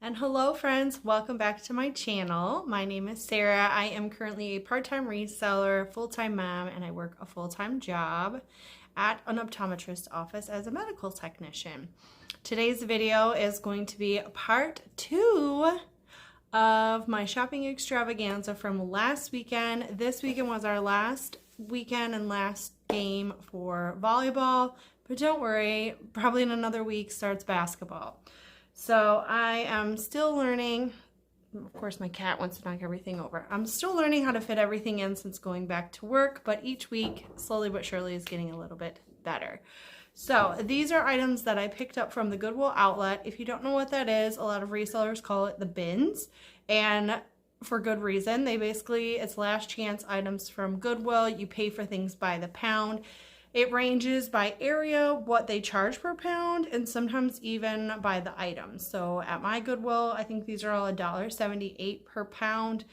And hello friends, welcome back to my channel. My name is Sarah. I am currently a part-time reseller, full-time mom, and I work a full-time job at an optometrist office as a medical technician. Today's video is going to be part 2 of my shopping extravaganza from last weekend. This weekend was our last weekend and last game for volleyball, but don't worry, probably in another week starts basketball. So I am still learning. Of course, my cat wants to knock everything over. I'm still learning how to fit everything in since going back to work, but each week, slowly but surely, is getting a little bit better. So these are items that I picked up from the Goodwill outlet. If you don't know what that is, a lot of resellers call it the bins, and for good reason. It's last chance items from Goodwill. You pay for things by the pound. It ranges by area, what they charge per pound, and sometimes even by the item. So at my Goodwill, I think these are all $1.78 per pound.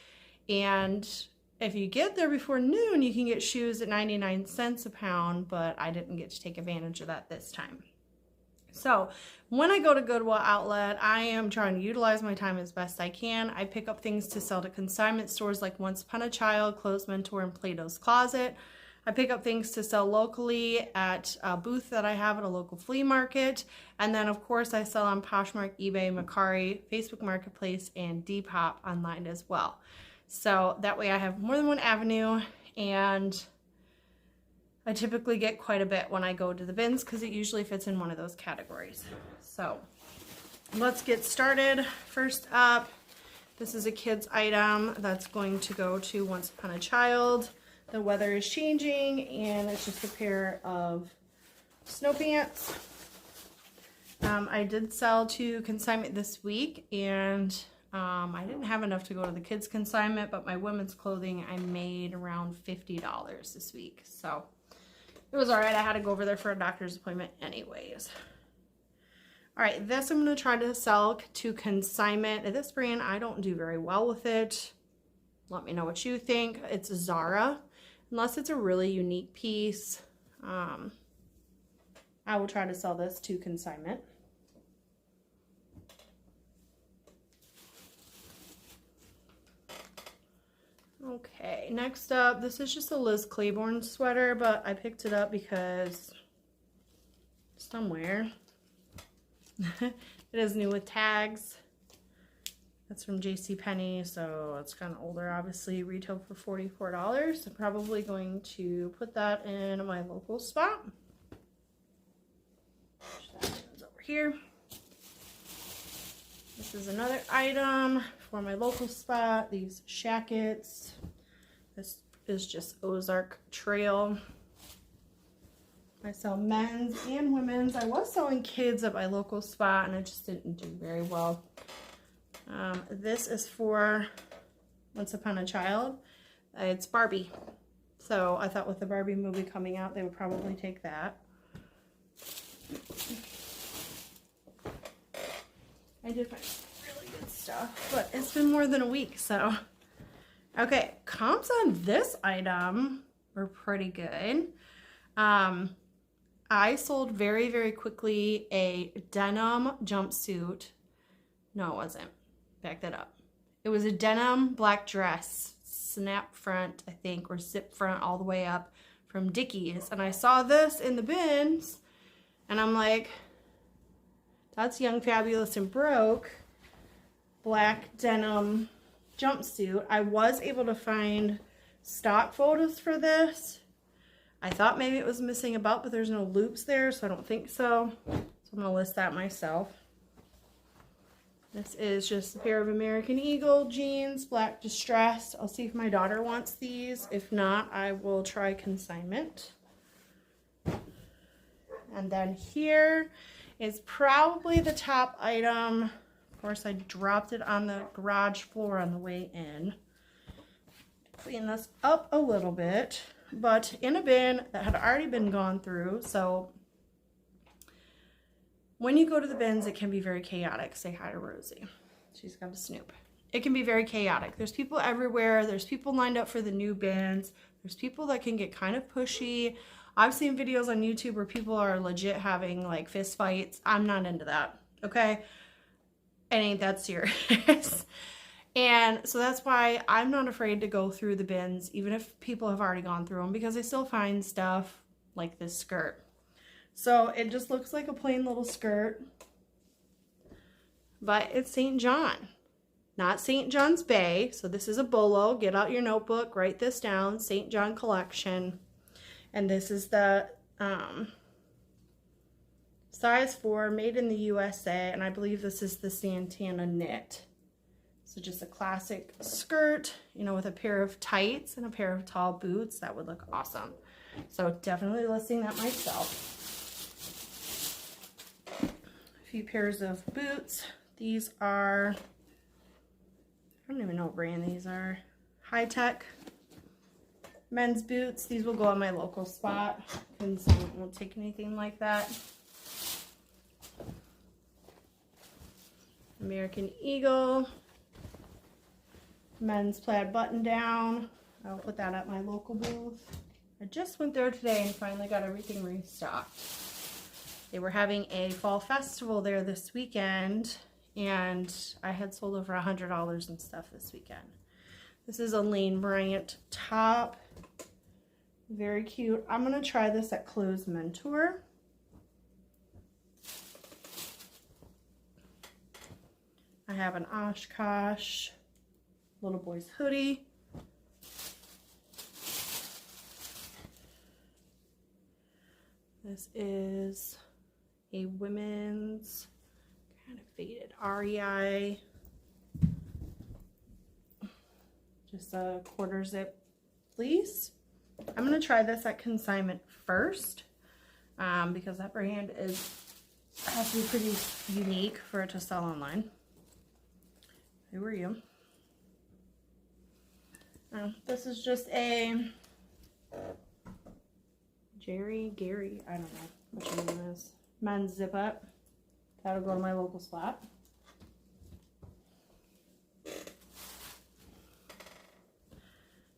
And if you get there before noon, you can get shoes at 99 cents a pound, but I didn't get to take advantage of that this time. So when I go to Goodwill outlet, I am trying to utilize my time as best I can. I pick up things to sell to consignment stores like Once Upon a Child, Clothes Mentor, and Plato's Closet. I pick up things to sell locally at a booth that I have at a local flea market. And then, of course, I sell on Poshmark, eBay, Mercari, Facebook Marketplace, and Depop online as well. So that way I have more than one avenue, and I typically get quite a bit when I go to the bins because it usually fits in one of those categories. So let's get started. First up, this is a kid's item that's going to go to Once Upon a Child. The weather is changing, and it's just a pair of snow pants. I did sell to consignment this week, and I didn't have enough to go to the kids' consignment, but my women's clothing I made around $50 this week. So it was all right. I had to go over there for a doctor's appointment anyways. All right, this I'm going to try to sell to consignment. This brand, I don't do very well with it. Let me know what you think. It's Zara. Unless it's a really unique piece, I will try to sell this to consignment. Okay, next up, this is just a Liz Claiborne sweater, but I picked it up because somewhere it is new with tags. That's from JCPenney, so it's kind of older, obviously. Retail for $44. I'm probably going to put that in my local spot. That is over here. This is another item for my local spot. These shackets. This is just Ozark Trail. I sell men's and women's. I was selling kids at my local spot, and it just didn't do very well. This is for Once Upon a Child. It's Barbie. So I thought with the Barbie movie coming out, they would probably take that. I did find really good stuff, but it's been more than a week, so. Okay, comps on this item were pretty good. I sold very, very quickly a denim jumpsuit. No, it wasn't. Back that up. It was a denim black dress, snap front, I think, or zip front all the way up from Dickies. And I saw this in the bins, and I'm like, that's Young, Fabulous, and Broke. Black denim jumpsuit. I was able to find stock photos for this. I thought maybe it was missing a belt, but there's no loops there, so I don't think so. So I'm going to list that myself. This is just a pair of American Eagle jeans, black distressed. I'll see if my daughter wants these. If not, I will try consignment. And then here is probably the top item. Of course, I dropped it on the garage floor on the way in. Clean this up a little bit, but in a bin that had already been gone through, so when you go to the bins, it can be very chaotic. Say hi to Rosie. She's got a snoop. It can be very chaotic. There's people everywhere. There's people lined up for the new bins. There's people that can get kind of pushy. I've seen videos on YouTube where people are legit having like fist fights. I'm not into that, okay? It ain't that serious. And so that's why I'm not afraid to go through the bins, even if people have already gone through them, because I still find stuff like this skirt. So it just looks like a plain little skirt, but it's St. John, not St. John's Bay. So this is a bolo. Get out your notebook, write this down, St. John collection. And this is the size 4, made in the USA, and I believe this is the Santana knit. So just a classic skirt, you know, with a pair of tights and a pair of tall boots. That would look awesome. So definitely listing that myself. A few pairs of boots. These are, I don't even know what brand these are. High Tech men's boots. These will go on my local spot, and someone won't take anything like that. American Eagle men's plaid button down. I'll put that at my local booth. I just went there today and finally got everything restocked. They were having a fall festival there this weekend, and I had sold over $100 in stuff this weekend. This is a Lane Bryant top. Very cute. I'm going to try this at Clothes Mentor. I have an Oshkosh little boy's hoodie. This is a women's kind of faded REI. Just a quarter zip fleece. I'm going to try this at consignment first because that brand has to be pretty unique for it to sell online. Who are you? This is just a Gary, I don't know which one it is. Men's zip up. That'll go to my local spot.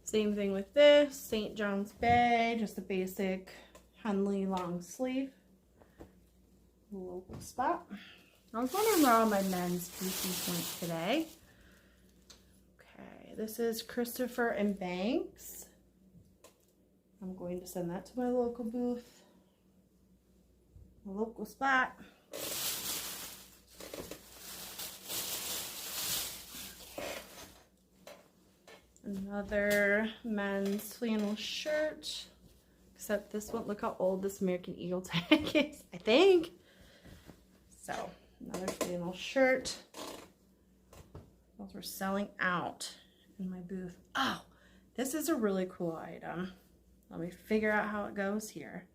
Same thing with this, St. John's Bay, just a basic Henley long sleeve. Local spot. I was wondering where all my men's pieces went today. Okay, this is Christopher and Banks. I'm going to send that to my local booth, my local spot. Another men's flannel shirt, except this one, look how old this American Eagle tag is, I think. So, another flannel shirt. Those were selling out in my booth. Oh, this is a really cool item. Let me figure out how it goes here.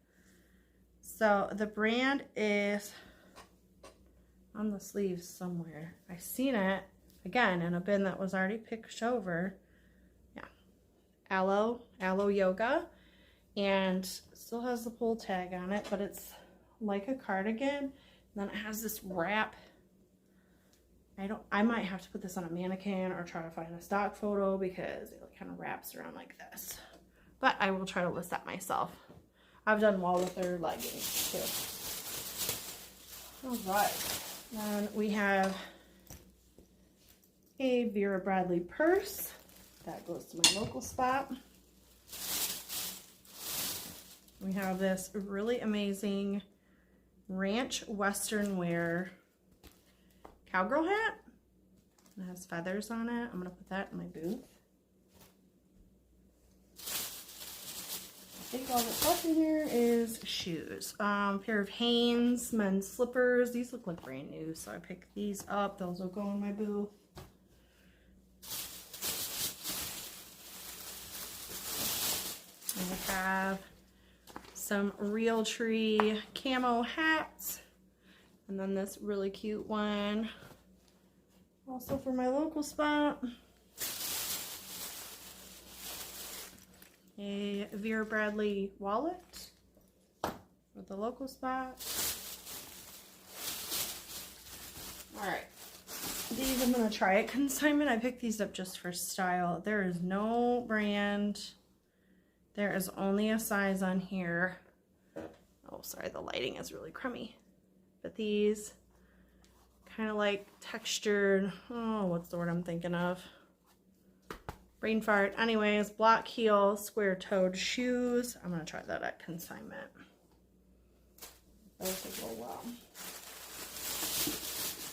So, the brand is on the sleeves somewhere. I seen it, again, in a bin that was already picked over. Aloe Yoga, and still has the pull tag on it, but it's like a cardigan, and then it has this wrap. I might have to put this on a mannequin or try to find a stock photo because it kind of wraps around like this, but I will try to list that myself. I've done well with their leggings too. All right, then we have a Vera Bradley purse. That goes to my local spot. We have this really amazing ranch western wear cowgirl hat. It has feathers on it. I'm going to put that in my booth. I think all that's left in here is shoes. Pair of Hanes men's slippers. These look like brand new, so I picked these up. Those will go in my booth. We have some Realtree camo hats, and then this really cute one also for my local spot. A Vera Bradley wallet for the local spot. Alright, these I'm going to try at consignment. I picked these up just for style. There is no brand. There is only a size on here. Oh, sorry, the lighting is really crummy. But these kind of like textured, oh, what's the word I'm thinking of? Brain fart. Anyways, block heel, square-toed shoes. I'm going to try that at consignment. Those will go well.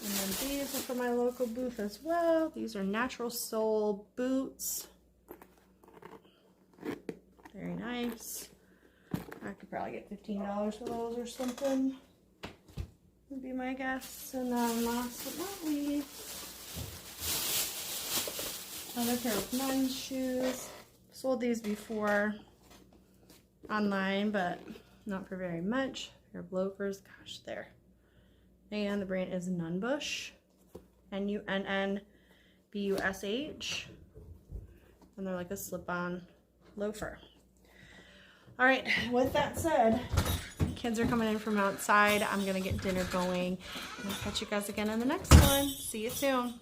And then these are for my local booth as well. These are natural sole boots. Very nice. I could probably get $15 for those or something. Would be my guess. And then last but not least, another pair of men's shoes. Sold these before online, but not for very much. Pair of loafers. Gosh, there. And the brand is Nunbush. Nunnbush. And they're like a slip-on loafer. All right, with that said, kids are coming in from outside. I'm gonna get dinner going. And I'll catch you guys again in the next one. See you soon.